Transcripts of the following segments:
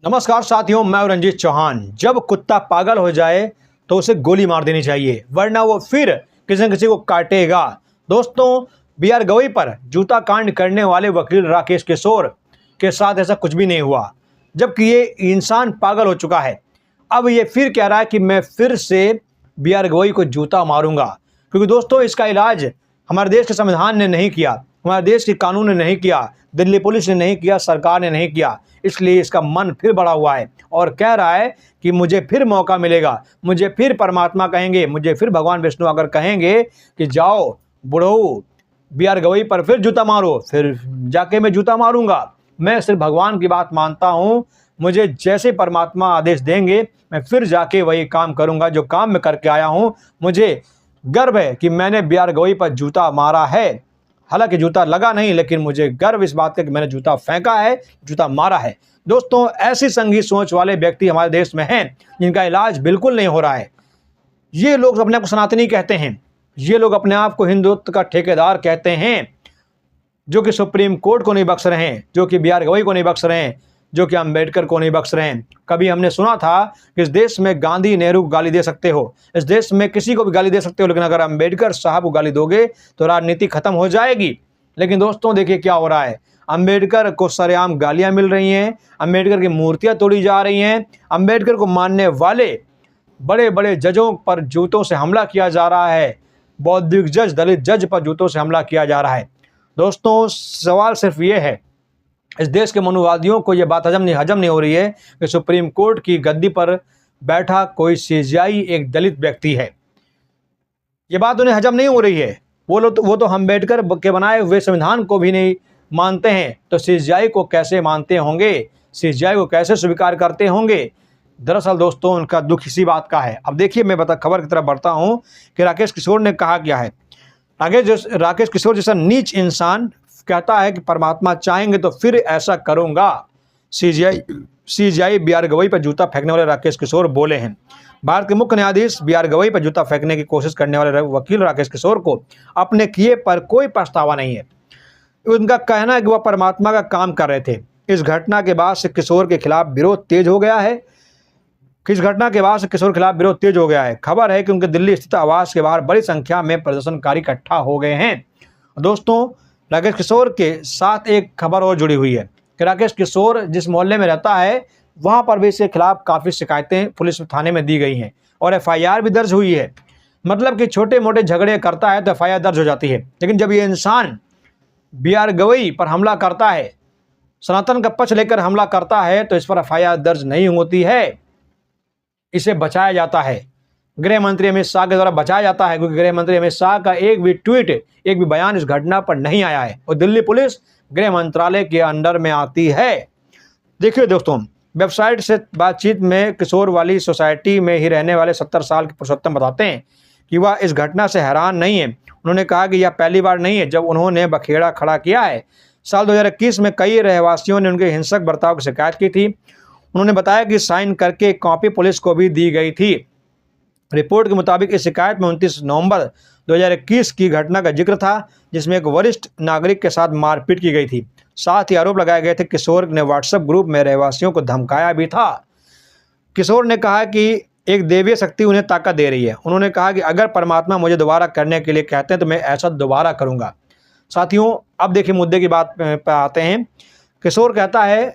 नमस्कार साथियों, मैं हूं रंजीत चौहान। जब कुत्ता पागल हो जाए तो उसे गोली मार देनी चाहिए, वरना वो फिर किसी न किसी को काटेगा। दोस्तों, बीआर गवई पर जूता कांड करने वाले वकील राकेश किशोर के साथ ऐसा कुछ भी नहीं हुआ, जबकि ये इंसान पागल हो चुका है। अब ये फिर कह रहा है कि मैं फिर से बीआर गवई को जूता मारूंगा, क्योंकि दोस्तों इसका इलाज हमारे देश के संविधान ने नहीं किया, हमारे देश के कानून ने नहीं किया, दिल्ली पुलिस ने नहीं किया, सरकार ने नहीं किया। इसलिए इसका मन फिर बढ़ा हुआ है और कह रहा है कि मुझे फिर मौका मिलेगा, मुझे फिर परमात्मा कहेंगे, मुझे फिर भगवान विष्णु अगर कहेंगे कि जाओ बुढ़ऊ बीआर गवई पर फिर जूता मारो, फिर जाके मैं जूता मारूंगा। मैं सिर्फ भगवान की बात मानता हूँ, मुझे जैसे परमात्मा आदेश देंगे मैं फिर जाके वही काम करूंगा जो काम मैं करके आया हूँ। मुझे गर्व है कि मैंने बीआर गवई पर जूता मारा है। हालांकि जूता लगा नहीं, लेकिन मुझे गर्व इस बात का कि मैंने जूता फेंका है, जूता मारा है। दोस्तों, ऐसी संघी सोच वाले व्यक्ति हमारे देश में हैं जिनका इलाज बिल्कुल नहीं हो रहा है। ये लोग अपने आप को सनातनी कहते हैं, ये लोग अपने आप को हिंदुत्व का ठेकेदार कहते हैं, जो कि सुप्रीम कोर्ट को नहीं बख्श रहे हैं, जो कि बीआर गवई को नहीं बख्श रहे हैं, जो कि अंबेडकर को नहीं बख्श रहे हैं। कभी हमने सुना था कि इस देश में गांधी नेहरू को गाली दे सकते हो, इस देश में किसी को भी गाली दे सकते हो, लेकिन अगर अंबेडकर साहब को गाली दोगे तो राजनीति खत्म हो जाएगी। लेकिन दोस्तों देखिए क्या हो रहा है, अंबेडकर को सरेआम गालियां मिल रही हैं, अंबेडकर की मूर्तियां तोड़ी जा रही हैं, अंबेडकर को मानने वाले बड़े बड़े जजों पर जूतों से हमला किया जा रहा है, बौद्धिक जज, दलित जज पर जूतों से हमला किया जा रहा है। दोस्तों, सवाल सिर्फ ये है, इस देश के मनुवादियों को ये बात हजम नहीं हो रही है कि सुप्रीम कोर्ट की गद्दी पर बैठा कोई सीजेआई एक दलित व्यक्ति है। ये बात उन्हें हजम नहीं हो रही है। वो तो अंबेडकर के बनाए हुए संविधान को भी नहीं मानते हैं, तो सीजेआई को कैसे मानते होंगे, सीजेआई को कैसे स्वीकार करते होंगे। दरअसल दोस्तों, उनका दुख इसी बात का है। अब देखिए, मैं खबर की तरफ बढ़ता हूँ कि राकेश किशोर ने कहा क्या है। राकेश किशोर जैसा नीच इंसान कहता है कि परमात्मा चाहेंगे तो फिर ऐसा करूंगा। सीजेआई बीआर गवई पर जूता फेंकने वाले राकेश किशोर बोले हैं। भारत के मुख्य न्यायाधीश बीआर गवई पर जूता फेंकने की कोशिश करने वाले वकील राकेश किशोर को अपने किए पर कोई पछतावा नहीं है। उनका कहना है कि वह परमात्मा का काम कर रहे थे। इस घटना के बाद से किशोर के खिलाफ विरोध तेज हो गया है। खबर है कि उनके दिल्ली स्थित आवास के बाहर बड़ी संख्या में प्रदर्शनकारी इकट्ठा हो गए हैं। दोस्तों, राकेश किशोर के साथ एक खबर और जुड़ी हुई है कि राकेश किशोर जिस मोहल्ले में रहता है वहां पर भी इसके खिलाफ काफ़ी शिकायतें पुलिस थाने में दी गई हैं और एफआईआर भी दर्ज हुई है। मतलब कि छोटे मोटे झगड़े करता है तो एफआईआर दर्ज हो जाती है, लेकिन जब ये इंसान बीआर गवई पर हमला करता है, सनातन का पक्ष लेकर हमला करता है, तो इस पर एफआईआर दर्ज नहीं होती है, इसे बचाया जाता है। गृह मंत्री अमित शाह के द्वारा बचाया जाता है, क्योंकि गृह मंत्री अमित शाह का एक भी ट्वीट, एक भी बयान इस घटना पर नहीं आया है और दिल्ली पुलिस गृह मंत्रालय के अंडर में आती है। देखिए दोस्तों, वेबसाइट से बातचीत में किशोर वाली सोसाइटी में ही रहने वाले 70 साल के पुरुषोत्तम बताते हैं कि वह इस घटना से हैरान नहीं है। उन्होंने कहा कि यह पहली बार नहीं है जब उन्होंने बखेड़ा खड़ा किया है। साल 2021 में कई रहवासियों ने उनके हिंसक बर्ताव की शिकायत की थी। उन्होंने बताया कि साइन करके कॉपी पुलिस को भी दी गई थी। रिपोर्ट के मुताबिक इस शिकायत में 29 नवंबर 2021 की घटना का जिक्र था, जिसमें एक वरिष्ठ नागरिक के साथ मारपीट की गई थी। साथ ही आरोप लगाए गए थे किशोर ने व्हाट्सएप ग्रुप में रहवासियों को धमकाया भी था। किशोर ने कहा कि एक दैवीय शक्ति उन्हें ताकत दे रही है। उन्होंने कहा कि अगर परमात्मा मुझे दोबारा करने के लिए कहते हैं तो मैं ऐसा दोबारा करूँगा। साथियों, अब देखिए मुद्दे की बात पर आते हैं। किशोर कहता है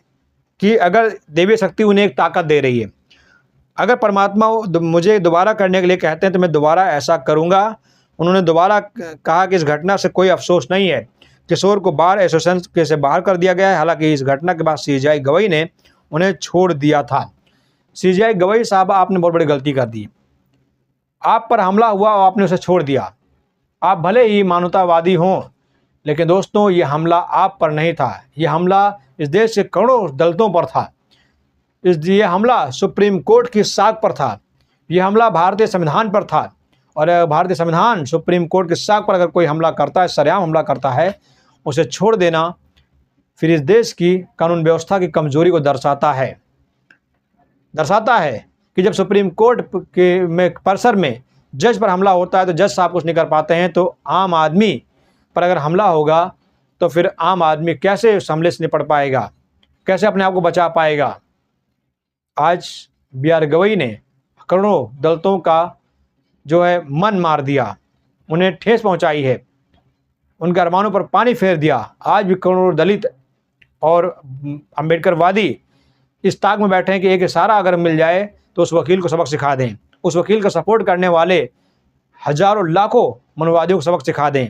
कि अगर दैवीय शक्ति उन्हें एक ताकत दे रही है, अगर परमात्मा मुझे दोबारा करने के लिए कहते हैं तो मैं दोबारा ऐसा करूंगा। उन्होंने दोबारा कहा कि इस घटना से कोई अफसोस नहीं है। किशोर को बार एसोसिएशन से बाहर कर दिया गया है। हालांकि इस घटना के बाद सीजेआई गवई ने उन्हें छोड़ दिया था। सीजेआई गवई साहब, आपने बहुत बड़ी गलती कर दी। आप पर हमला हुआ और आपने उसे छोड़ दिया। आप भले ही मानवतावादी हों, लेकिन दोस्तों ये हमला आप पर नहीं था, ये हमला इस देश के करोड़ों दलितों पर था। ये हमला सुप्रीम कोर्ट की साख पर था, यह हमला भारतीय संविधान पर था। और भारतीय संविधान सुप्रीम कोर्ट की साख पर अगर कोई हमला करता है, सरेआम हमला करता है, उसे छोड़ देना फिर इस देश की कानून व्यवस्था की कमजोरी को दर्शाता है कि जब सुप्रीम कोर्ट के परिसर में जज पर हमला होता है तो जज साहब कुछ नहीं कर पाते हैं, तो आम आदमी पर अगर हमला होगा तो फिर आम आदमी कैसे उस हमले से निपट पाएगा, कैसे अपने आप को बचा पाएगा। आज बी आर गवई ने करोड़ों दलितों का जो है मन मार दिया, उन्हें ठेस पहुंचाई है, उनके अरमानों पर पानी फेर दिया। आज भी करोड़ों दलित और अम्बेडकरवादी इस ताक में बैठे हैं कि एक इशारा अगर मिल जाए तो उस वकील को सबक सिखा दें, उस वकील का सपोर्ट करने वाले हजारों लाखों मनवादियों को सबक सिखा दें।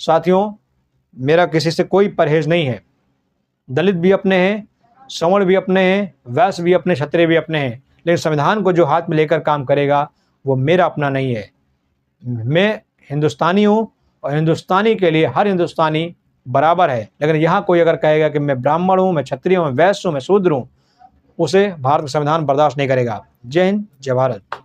साथियों, मेरा किसी से कोई परहेज नहीं है। दलित भी अपने हैं, सवर्ण भी अपने हैं, वैश्य भी अपने, क्षत्रिय भी अपने हैं, लेकिन संविधान को जो हाथ में लेकर काम करेगा वो मेरा अपना नहीं है। मैं हिंदुस्तानी हूँ और हिंदुस्तानी के लिए हर हिंदुस्तानी बराबर है। लेकिन यहाँ कोई अगर कहेगा कि मैं ब्राह्मण हूँ, मैं क्षत्रिय हूँ, मैं वैश्य हूँ, मैं शूद्र हूँ, उसे भारत का संविधान बर्दाश्त नहीं करेगा। जय हिंद, जय भारत।